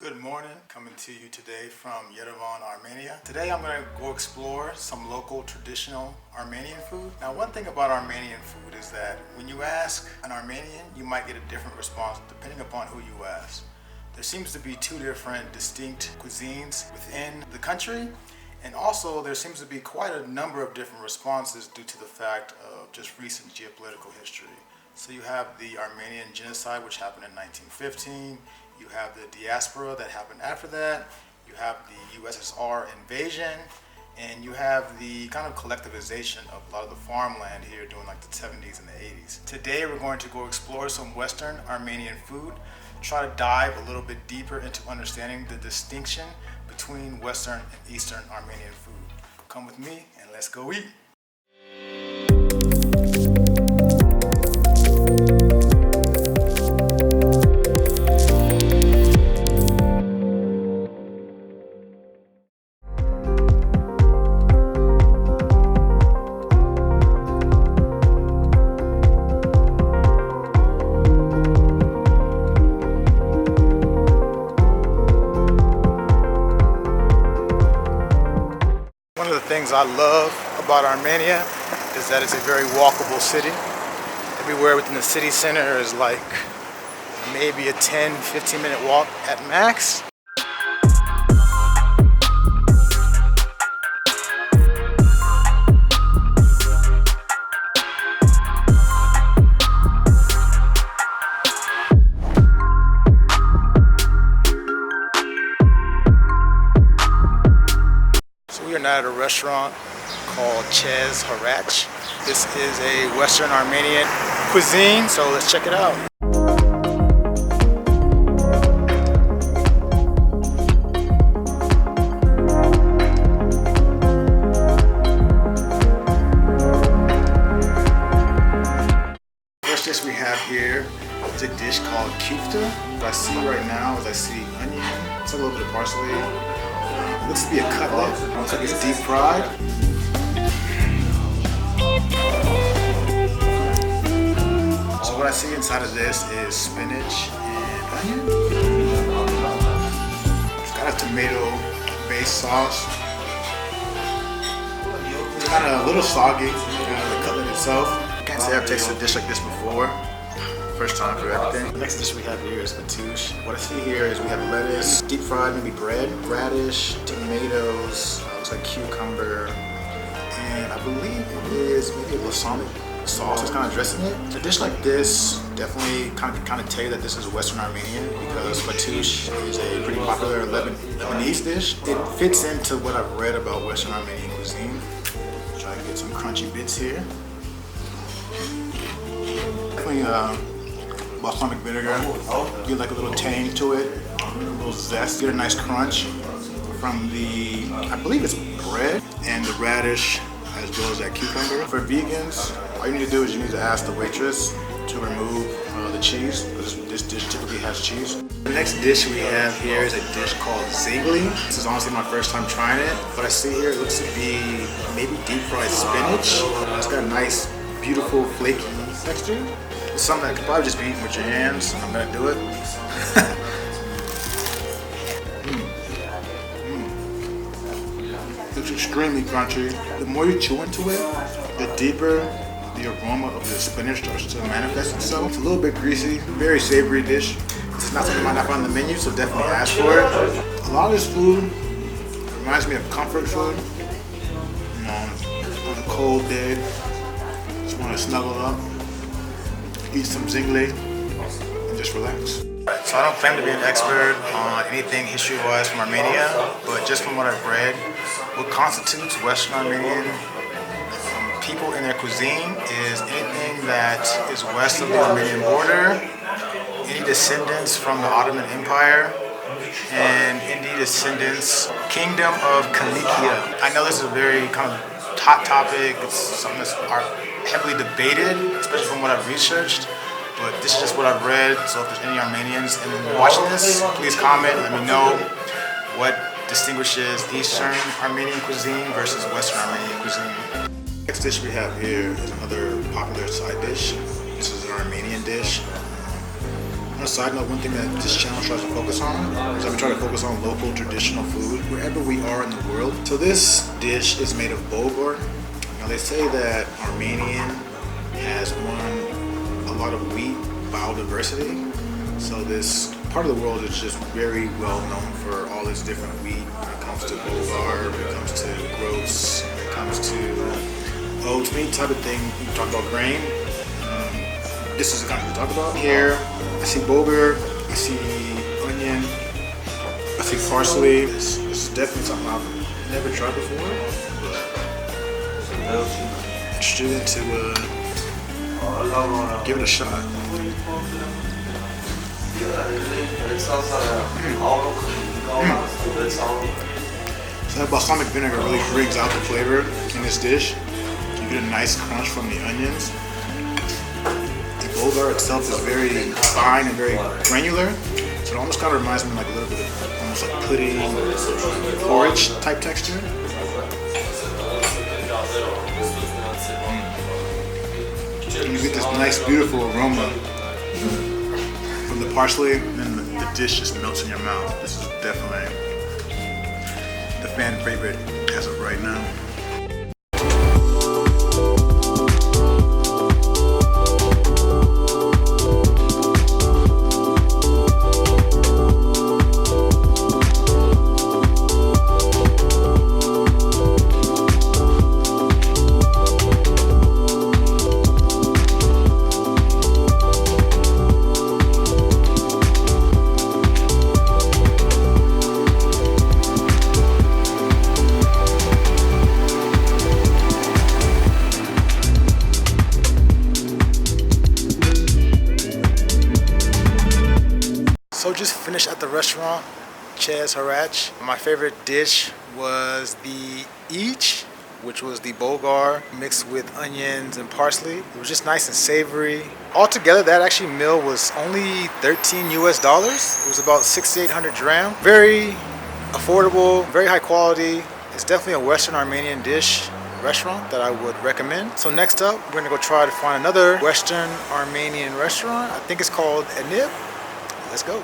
Good morning, coming to you today from Yerevan, Armenia. Today I'm going to go explore some local traditional Armenian food. Now, one thing about Armenian food is that when you ask an Armenian, you might get a different response depending upon who you ask. There seems to be two different distinct cuisines within the country, and also there seems to be quite a number of different responses due to the fact of just recent geopolitical history. So you have the Armenian genocide, which happened in 1915. You have the diaspora that happened after that. You have the USSR invasion, and you have the kind of collectivization of a lot of the farmland here during like the 70s and the 80s. Today we're going to go explore some Western Armenian food, try to dive a little bit deeper into understanding the distinction between Western and Eastern Armenian food. Come with me and let's go eat. One of the things I love about Armenia is that it's a very walkable city. Everywhere within the city center is like maybe a 10-15 minute walk at max. We are now at a restaurant called Chez Harach. This is a Western Armenian cuisine, so let's check it out. First dish we have here is a dish called kufta. What I see right now is I see onion, it's a little bit of parsley. Looks to be a cutlet. Looks like it's deep fried. So what I see inside of this is spinach and onion. It's got a tomato-based sauce. It's kind of a little soggy, the cutlet itself. Can't say I've tasted a dish like this before. First time for everything. The next dish we have here is fatouche. What I see here is we have lettuce, deep fried, maybe bread, radish, tomatoes, looks like cucumber, and I believe it is maybe a balsamic sauce that's kind of dressing it. A dish like this definitely kind of tell you that this is Western Armenian because fatouche is a pretty popular Lebanese dish. It fits into what I've read about Western Armenian cuisine. Try to get some crunchy bits here. Definitely balsamic vinegar, get like a little tang to it, a little zest, get a nice crunch from the, I believe it's bread and the radish as well as that cucumber. For vegans, all you need to do is you need to ask the waitress to remove the cheese, because this dish typically has cheese. The next dish we have here is a dish called zingli. This is honestly my first time trying it. What I see here, it looks to be maybe deep fried spinach. It's got a nice, beautiful, flaky texture. It's something that could probably just be eaten with your hands. I'm gonna do it. It's extremely crunchy. The more you chew into it, the deeper the aroma of the spinach starts to manifest itself. It's a little bit greasy, very savory dish. This is not something you might not find on the menu, so definitely ask for it. A lot of this food reminds me of comfort food. You know, on a cold day, just want to snuggle up, eat some zingli, and just relax. So I don't claim to be an expert on anything history-wise from Armenia, but just from what I've read, what constitutes Western Armenian people in their cuisine is anything that is west of the Armenian border, any descendants from the Ottoman Empire, and any descendants Kingdom of Armenia. I know this is a very kind of hot topic. It's something that's heavily debated, especially from what I've researched. But this is just what I've read. So if there's any Armenians and watching this, please comment. Let me know what distinguishes Eastern Armenian cuisine versus Western Armenian cuisine. Next dish we have here is another popular side dish. This is an Armenian dish. I'm side note, one thing that this channel tries to focus on is that we try to focus on local traditional food wherever we are in the world. So this dish is made of bulgur. Now they say that Armenian has a lot of wheat biodiversity. So this part of the world is just very well known for all its different wheat. When it comes to bulgur, when it comes to groats, when it comes to oats, any type of thing. You talk about grain. This is the kind of thing we talk about. Here, I see bulgur, I see onion, I see parsley. This is definitely something I've never tried before. Interested to give it a shot. So that balsamic vinegar really brings out the flavor in this dish. You get a nice crunch from the onions. The bulgur itself is very fine and very granular, so it almost kind of reminds me like a little bit of almost like pudding, porridge type texture. And you get this nice, beautiful aroma from the parsley, and then the dish just melts in your mouth. This is definitely the fan favorite as of right now. So just finished at the restaurant, Chez Harach. My favorite dish was the ich, which was the bulgur mixed with onions and parsley. It was just nice and savory. Altogether, that actually meal was only $13 US. It was about 6,800 dram. Very affordable, very high quality. It's definitely a Western Armenian dish restaurant that I would recommend. So next up, we're gonna go try to find another Western Armenian restaurant. I think it's called Enib. Let's go.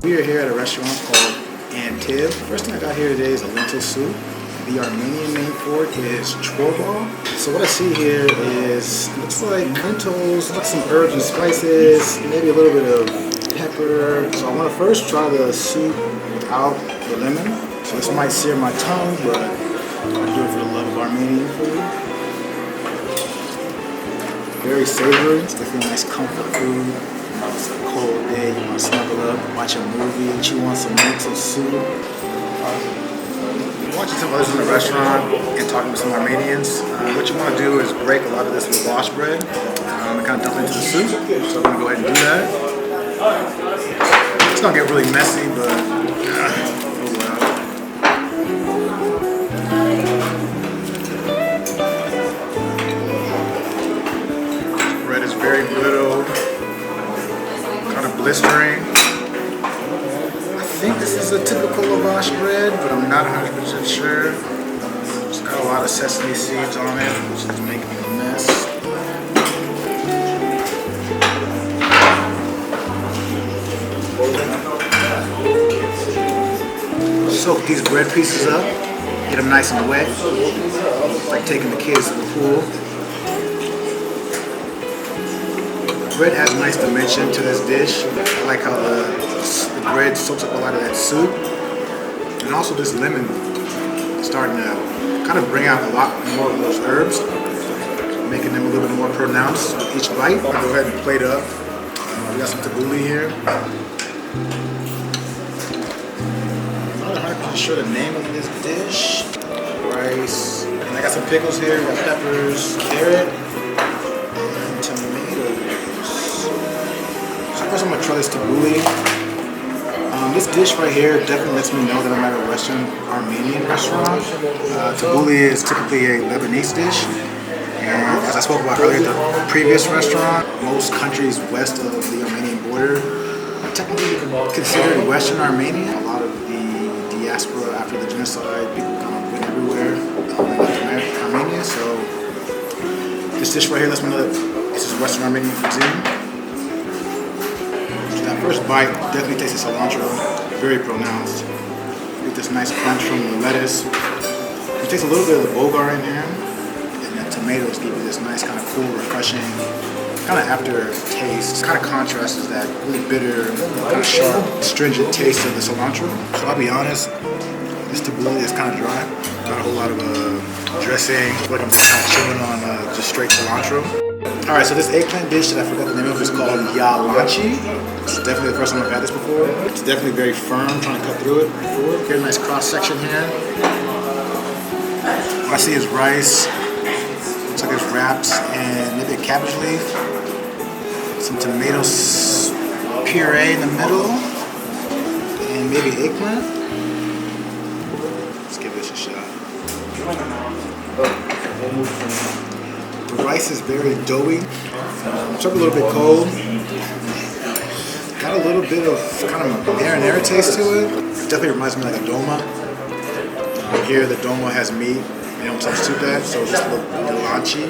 We are here at a restaurant called Antib. The first thing I got here today is a lentil soup. The Armenian name for it is chorba. So what I see here is, looks like lentils, like some herbs and spices, maybe a little bit of pepper. So I want to first try the soup without the lemon. So this might sear my tongue, but I'll do it for the love of Armenian food. Very savory. It's definitely a nice comfort food. It's a cold day, you want to snuggle up, watch a movie, chew on some lentil soup. Watching some others in the restaurant and talking with some Armenians, what you want to do is break a lot of this lavash bread and kind of dump it into the soup. So I'm going to go ahead and do that. It's going to get really messy, but oh well. Bread is very brittle. Blistering. I think this is a typical lavash bread, but I'm not 100% sure. It's got a lot of sesame seeds on it, which is making a mess. Soak these bread pieces up, get them nice and wet. It's like taking the kids to the pool. Bread adds a nice dimension to this dish. I like how the bread soaks up a lot of that soup. And also this lemon is starting to kind of bring out a lot more of those herbs, making them a little bit more pronounced with each bite. I'll go ahead and plate up. We got some tabbouleh here. I'm not 100% sure the name of this dish. Rice. And I got some pickles here. We got peppers, carrot, and tomatoes. first I'm gonna try this tabbouleh. This dish right here definitely lets me know that I'm at a Western Armenian restaurant. Tabbouleh is typically a Lebanese dish. And as I spoke about earlier, the previous restaurant, most countries west of the Armenian border are technically considered Western Armenia. A lot of the diaspora after the genocide, people kind of went everywhere in Armenia. So this dish right here lets me know that this is Western Armenian cuisine. That first bite definitely tastes the cilantro, very pronounced. You get this nice crunch from the lettuce. You taste a little bit of the bulgur in here, and the tomatoes give you this nice kind of cool, refreshing, kind of aftertaste. Kind of contrasts that really bitter, kind of sharp, stringent taste of the cilantro. So I'll be honest, this tabbouleh is kind of dry. Not a whole lot of dressing. I feel like I'm just kind of chewing on just straight cilantro. Alright, so this eggplant dish that I forgot the name of is called yalanchi. It's definitely the first time I've had this before. It's definitely very firm, trying to cut through it. Here's a nice cross section here. What I see is rice. Looks like there's wraps and maybe a cabbage leaf. Some tomato puree in the middle. And maybe eggplant. Let's give this a shot. The rice is very doughy. It's a little bit cold. Got a little bit of kind of marinara taste to it. It definitely reminds me of like a doma. Here the doma has meat. They don't substitute that, so this little yalanchi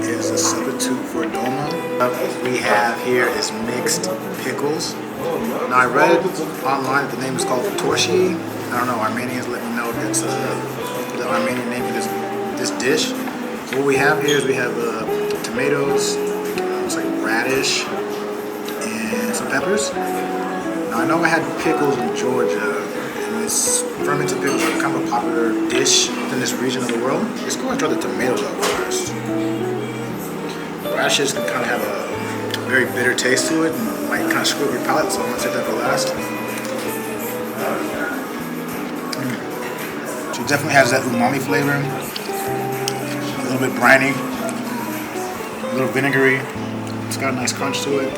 is a substitute for doma. What we have here is mixed pickles. Now I read online that the name is called torshi. I don't know, Armenians let me know if it's the Armenian name of this dish. What we have here is we have tomatoes, looks like radish, and some peppers. Now I know I had pickles in Georgia, and this fermented pickles are kind of a popular dish in this region of the world. Let's go and try the tomatoes out first. Radishes can kind of have a very bitter taste to it and might kind of screw up your palate, so I'm going to save that for last. So it definitely has that umami flavor. A little bit briny, a little vinegary. It's got a nice crunch to it.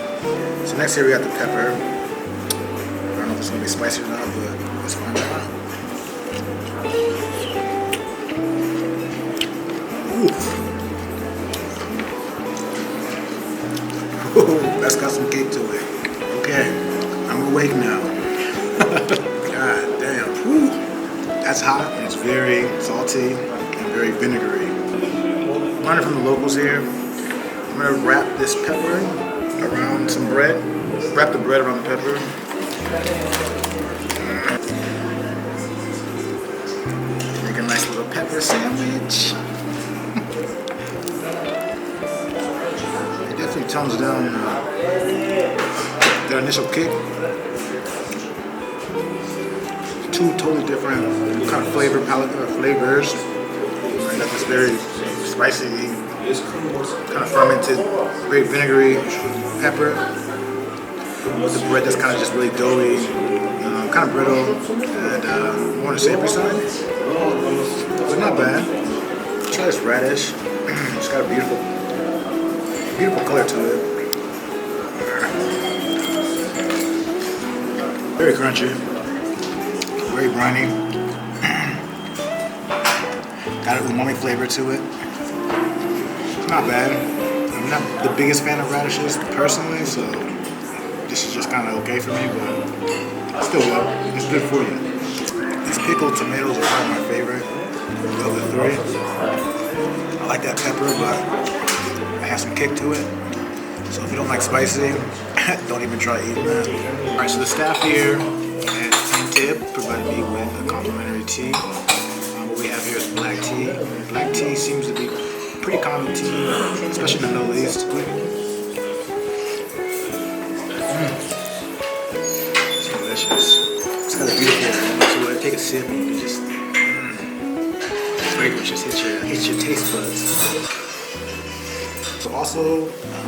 So next here we got the pepper. I don't know if it's gonna be spicy or not, but let's find out. Ooh, that's got some kick to it. Okay, I'm awake now. God damn. Woo. That's hot. It's very salty and very vinegary. Learning from the locals here. I'm gonna wrap this pepper around some bread. Wrap the bread around the pepper. Make a nice little pepper sandwich. It definitely tones down their initial kick. Two totally different kind of flavors. Right, that's very spicy, kind of fermented, very vinegary pepper. With the bread that's kind of just really doughy, kind of brittle, and more on the savory side. But not bad. Try this radish. It's got a beautiful color to it. Very crunchy, very briny. Got an umami flavor to it. Not bad. I'm not the biggest fan of radishes personally, so this is just kind of okay for me, but still well. It's good for you. These pickled tomatoes are probably my favorite of the three. I like that pepper, but it has some kick to it. So if you don't like spicy, don't even try eating that. Alright, so the staff here at Tip provided me with a complimentary tea. What we have here is black tea. Black tea seems to be pretty common tea, especially in the Middle East. It's delicious. It's got a beautiful aroma to it. Take a sip and you can just the fragrance just hits your taste buds. So also,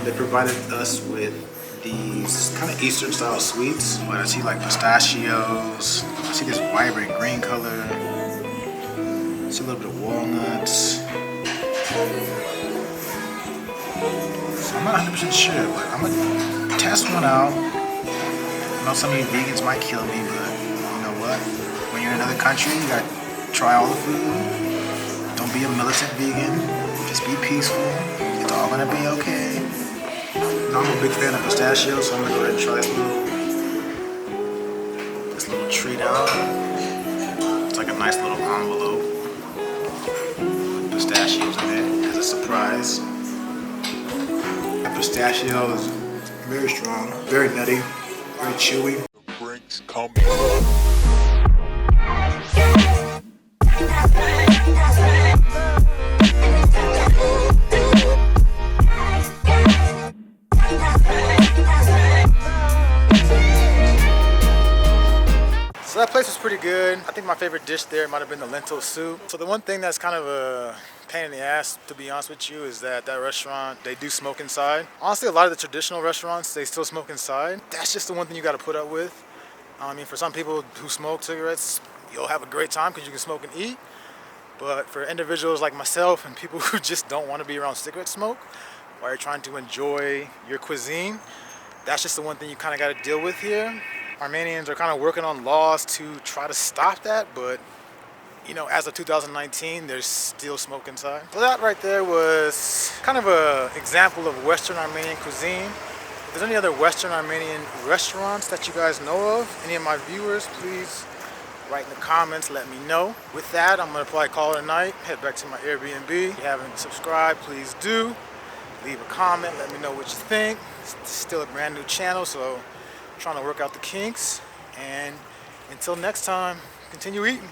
they provided us with these kind of Eastern style sweets. But I see like pistachios. I see this vibrant green color. I see a little bit of walnuts. So I'm not 100% sure, but I'm gonna test one out I know some of you vegans might kill me, but you know what? When you're in another country, you gotta try all the food. Don't be a militant vegan. Just be peaceful. It's all gonna be okay. You know, I'm a big fan of pistachios, so I'm gonna go ahead and try this little treat out. It's like a nice little envelope. Pistachios in it as a surprise. The pistachio is very strong, very nutty, very chewy. The drinks coming. So that place was pretty good. I think my favorite dish there might have been the lentil soup. So the one thing that's kind of a pain in the ass, to be honest with you, is that restaurant, they do smoke inside. Honestly, a lot of the traditional restaurants, they still smoke inside. That's just the one thing you got to put up with. I mean, for some people who smoke cigarettes, you'll have a great time because you can smoke and eat. But for individuals like myself and people who just don't want to be around cigarette smoke while you're trying to enjoy your cuisine, that's just the one thing you kind of got to deal with here. Armenians are kind of working on laws to try to stop that, but you know, as of 2019, there's still smoke inside. So that right there was kind of an example of Western Armenian cuisine. If there's any other Western Armenian restaurants that you guys know of, any of my viewers, please write in the comments, let me know. With that, I'm gonna probably call it a night, head back to my Airbnb. If you haven't subscribed, please do. Leave a comment, let me know what you think. It's still a brand new channel, so I'm trying to work out the kinks. And until next time, continue eating.